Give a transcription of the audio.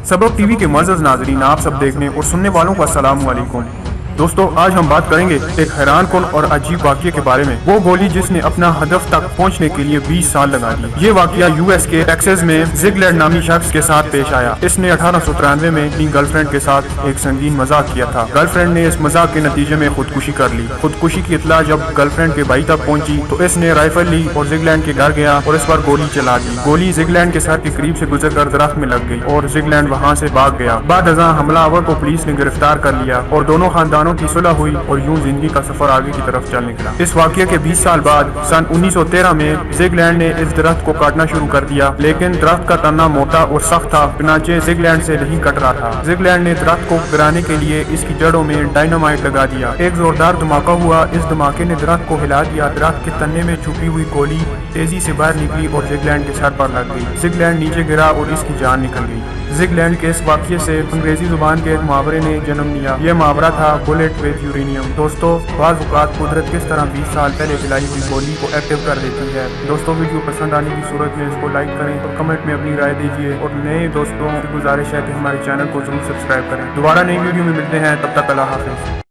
सबक टीवी के मुअज़्ज़ज़ नाज़रीन, आप सब देखने और सुनने वालों को अस्सलाम वालेकुम। दोस्तों, आज हम बात करेंगे एक हैरान कुन और अजीब वाक़ये के बारे में। वो गोली जिसने अपना हदफ तक पहुंचने के लिए 20 साल लगा दिए। ये वाक़या यूएस के टेक्सास में ज़िगलैंड नामी शख्स के साथ पेश आया। इसने 1893 में अपनी गर्लफ्रेंड के साथ एक संगीन मजाक किया था। गर्लफ्रेंड ने इस मजाक के नतीजे में खुदकुशी कर ली। खुदकुशी की इत्तला जब गर्लफ्रेंड के भाई तक पहुंची तो इसने राइफल ली और ज़िगलैंड के घर गया और इस पर गोली चला दी। गोली ज़िगलैंड के सर के करीब से गुजरकर दरख्त में लग गई और ज़िगलैंड वहां से भाग गया। बाद अज़ां हमलावर को पुलिस ने गिरफ्तार कर लिया और दोनों खानदानों की सुलह हुई और यूं जिंदगी का सफर आगे की तरफ चल निकला। इस वाक़ये के 20 साल बाद सन 1913 में ज़िगलैंड ने इस दरख्त को काटना शुरू कर दिया, लेकिन दरख्त का तना मोटा और सख्त था, चुनांचे ज़िगलैंड से नहीं कट रहा था। ज़िगलैंड ने दरख्त को गिराने के लिए इसकी जड़ों में डायनामाइट लगा दिया। एक जोरदार धमाका हुआ। इस धमाके ने दरख्त को हिला दिया। दरख्त के तने में छुपी हुई गोली तेजी से बाहर निकली और ज़िगलैंड के सर पर लग गई। ज़िगलैंड नीचे गिरा और इसकी जान निकल गई। ज़िगलैंड के इस वाक़ये से अंग्रेजी जुबान के एक मुहावरे ने जन्म लिया। यह मुहावरा था बुलेट विद यूरेनियम। दोस्तों, बाज़ औक़ात कुदरत किस तरह 20 साल पहले चलाई हुई गोली को एक्टिव कर देती है। दोस्तों, वीडियो पसंद आने की सूरत में इसको लाइक करें और कमेंट में अपनी राय दीजिए और नए दोस्तों की गुजारिश है कि हमारे चैनल को जरूर सब्सक्राइब करें। दोबारा नई वीडियो में मिलते हैं, तब तक अल्लाह हाफ़िज़।